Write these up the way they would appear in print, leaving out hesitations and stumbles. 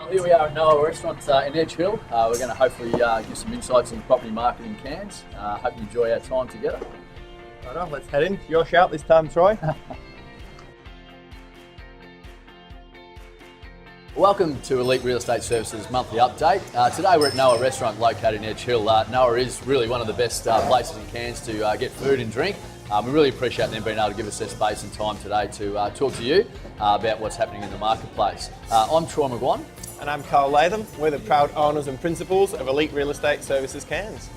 Well, here we are at Noah Restaurant in Edge Hill. We're going to hopefully give some insights in property marketing in Cairns. Hope you enjoy our time together. Right on, let's head in. Your shout this time, Troy. Welcome to Elite Real Estate Services monthly update. Today we're at Noah Restaurant located in Edge Hill. Noah is really one of the best places in Cairns to get food and drink. We really appreciate them being able to give us their space and time today to talk to you about what's happening in the marketplace. I'm Troy McGuan. And I'm Carl Latham. We're the proud owners and principals of Elite Real Estate Services Cairns.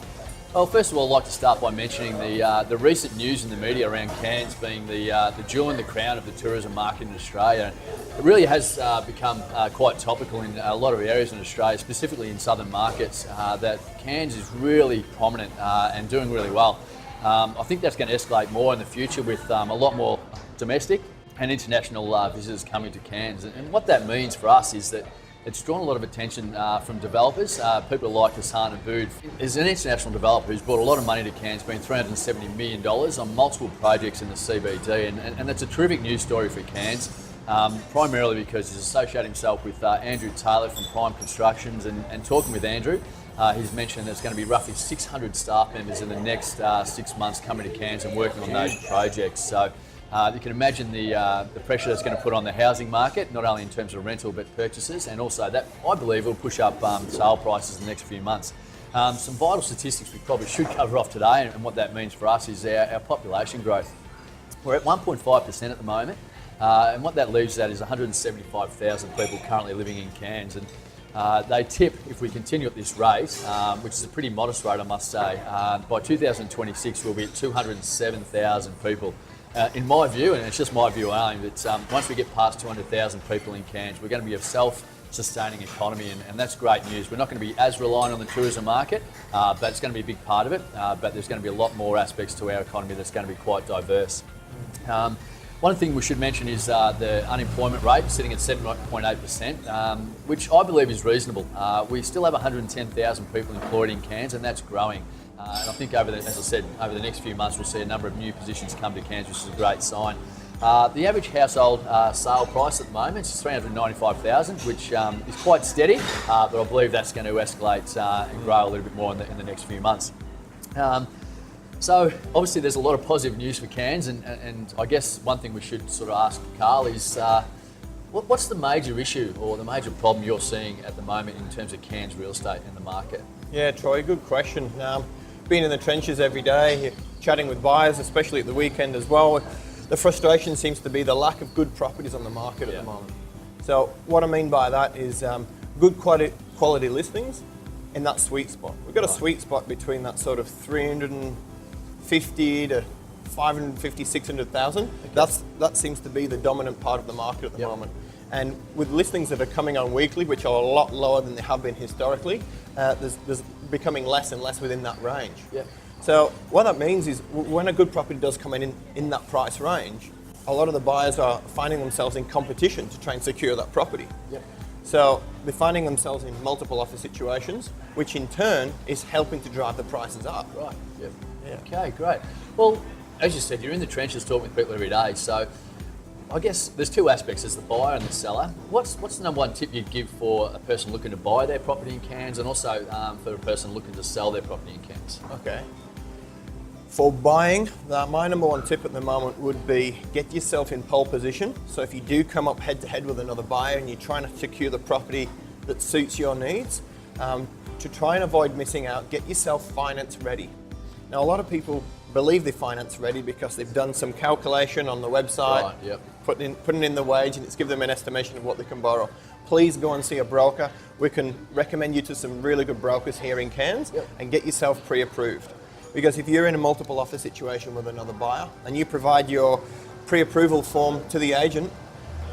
Well, first of all, I'd like to start by mentioning the recent news in the media around Cairns being the jewel in the crown of the tourism market in Australia. It really has become quite topical in a lot of areas in Australia, specifically in southern markets, that Cairns is really prominent and doing really well. I think that's going to escalate more in the future with a lot more domestic and international visitors coming to Cairns. And what that means for us is that it's drawn a lot of attention from developers, people like Hassan Abood. Is an international developer who's brought a lot of money to Cairns, spent $370 million on multiple projects in the CBD, and that's a terrific news story for Cairns, primarily because he's associated himself with Andrew Taylor from Prime Constructions, and talking with Andrew, he's mentioned there's going to be roughly 600 staff members in the next 6 months coming to Cairns and working on those projects. So you can imagine the pressure that's going to put on the housing market, not only in terms of rental but purchases, and also that I believe will push up sale prices in the next few months. Some vital statistics we probably should cover off today, and what that means for us is our population growth. We're at 1.5% at the moment, and what that leaves at is 175,000 people currently living in Cairns. And they tip, if we continue at this rate, which is a pretty modest rate I must say, by 2026 we'll be at 207,000 people. In my view, and it's just my view only, that once we get past 200,000 people in Cairns, we're going to be a self-sustaining economy, and that's great news. We're not going to be as reliant on the tourism market, but it's going to be a big part of it. But there's going to be a lot more aspects to our economy that's going to be quite diverse. One thing we should mention is the unemployment rate sitting at 7.8%, which I believe is reasonable. We still have 110,000 people employed in Cairns, and that's growing. And I think as I said, over the next few months we'll see a number of new positions come to Cairns, which is a great sign. The average household sale price at the moment is $395,000, which is quite steady, but I believe that's going to escalate and grow a little bit more in the next few months. So obviously there's a lot of positive news for Cairns, and I guess one thing we should sort of ask Carl is what's the major issue or the major problem you're seeing at the moment in terms of Cairns real estate in the market? Yeah, Troy, good question. Being in the trenches every day, chatting with buyers, especially at the weekend as well, the frustration seems to be the lack of good properties on the market at the moment. So what I mean by that is good quality listings in that sweet spot. We've got a sweet spot between that sort of 350 to 550, 600,000. Okay. That seems to be the dominant part of the market at the moment. And with listings that are coming on weekly, which are a lot lower than they have been historically, there's becoming less and less within that range. Yep. So what that means is when a good property does come in that price range, a lot of the buyers are finding themselves in competition to try and secure that property. Yep. So they're finding themselves in multiple offer situations, which in turn is helping to drive the prices up. Right. Yep. Yeah. Okay, great. Well, as you said, you're in the trenches talking with people every day, so I guess there's two aspects. There's the buyer and the seller. What's the number one tip you'd give for a person looking to buy their property in Cairns, and also for a person looking to sell their property in Cairns? Okay. For buying, my number one tip at the moment would be get yourself in pole position. So if you do come up head to head with another buyer and you're trying to secure the property that suits your needs, to try and avoid missing out, get yourself finance ready. Now, a lot of people believe they're finance ready because they've done some calculation on the website, right, yep. putting in the wage, and it's given them an estimation of what they can borrow. Please go and see a broker. We can recommend you to some really good brokers here in Cairns, and get yourself pre-approved. Because if you're in a multiple offer situation with another buyer and you provide your pre-approval form to the agent,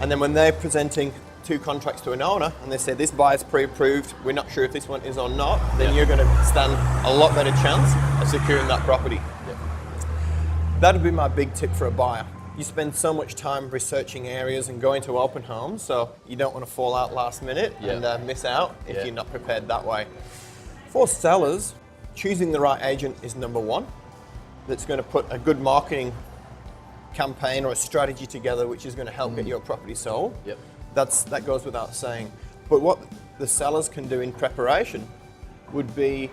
and then when they're presenting two contracts to an owner and they say this buyer's pre-approved, we're not sure if this one is or not, then you're going to stand a lot better chance of securing that property. That would be my big tip for a buyer. You spend so much time researching areas and going to open homes, so you don't want to fall out last minute and miss out if you're not prepared that way. For sellers, choosing the right agent is number one. That's going to put a good marketing campaign or a strategy together which is going to help get your property sold. That goes without saying. But what the sellers can do in preparation would be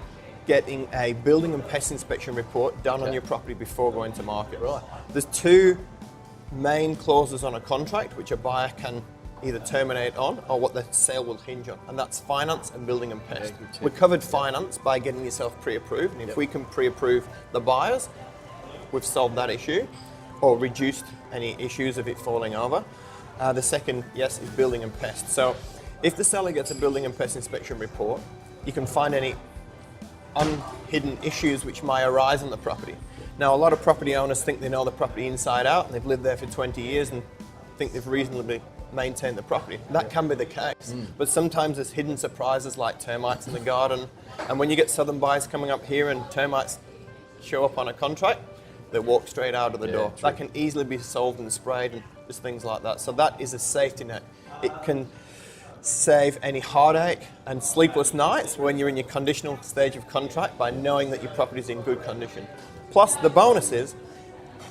getting a building and pest inspection report done on your property before going to market. Right. There's two main clauses on a contract which a buyer can either terminate on or what the sale will hinge on, and that's finance and building and pest. We covered finance by getting yourself pre-approved, and if we can pre-approve the buyers, we've solved that issue or reduced any issues of it falling over. The second, yes, is building and pest. So if the seller gets a building and pest inspection report, you can find any unhidden issues which may arise on the property. Now, a lot of property owners think they know the property inside out and they've lived there for 20 years and think they've reasonably maintained the property. That can be the case, but sometimes there's hidden surprises like termites in the garden, and when you get southern buyers coming up here and termites show up on a contract, they walk straight out of the door. That can easily be solved and sprayed and just things like that. So that is a safety net. It can save any heartache and sleepless nights when you're in your conditional stage of contract by knowing that your property is in good condition. Plus, the bonus is,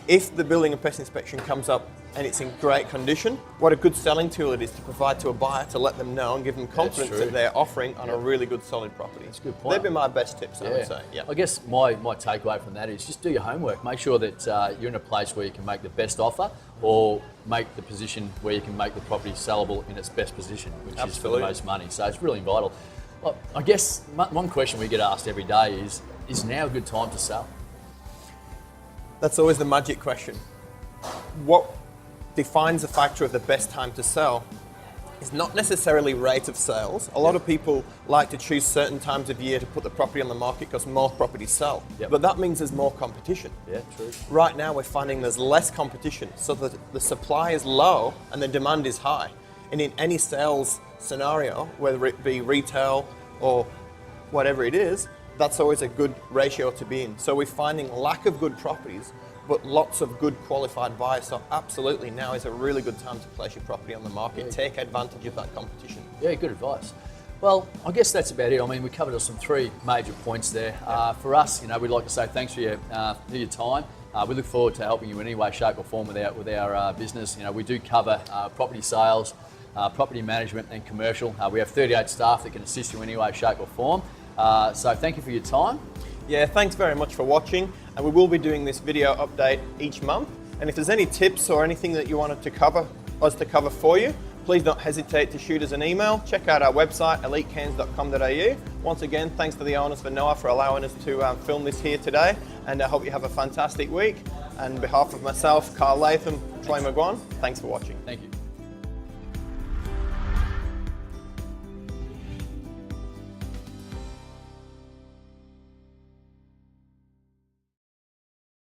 if the building and pest inspection comes up and it's in great condition, what a good selling tool it is to provide to a buyer to let them know and give them confidence that they're offering on a really good solid property. That's a good point. They'd be my best tips, I would say. Yeah. I guess my takeaway from that is just do your homework. Make sure that you're in a place where you can make the best offer or make the position where you can make the property sellable in its best position, which is for the most money. So it's really vital. Well, I guess one question we get asked every day is now a good time to sell? That's always the magic question. What defines the factor of the best time to sell is not necessarily rate of sales. A lot of people like to choose certain times of year to put the property on the market because more properties sell. But that means there's more competition. Yeah, true. Right now we're finding there's less competition, so that the supply is low and the demand is high. And in any sales scenario, whether it be retail or whatever it is, that's always a good ratio to be in. So we're finding lack of good properties, but lots of good qualified buyers. So absolutely, now is a really good time to place your property on the market. Take advantage of that competition. Yeah, good advice. Well, I guess that's about it. I mean, we covered some three major points there. For us, we'd like to say thanks for your time. We look forward to helping you in any way, shape or form with our business. We do cover property sales, property management and commercial. We have 38 staff that can assist you in any way, shape or form. So thank you for your time. Yeah, thanks very much for watching, and we will be doing this video update each month. And if there's any tips or anything that you wanted us to cover for you, please don't hesitate to shoot us an email. Check out our website, elitecairns.com.au. Once again, thanks to the owners for Noah for allowing us to film this here today, and I hope you have a fantastic week. And on behalf of myself, Carl Latham, Troy McGuan, thanks for watching. Thank you.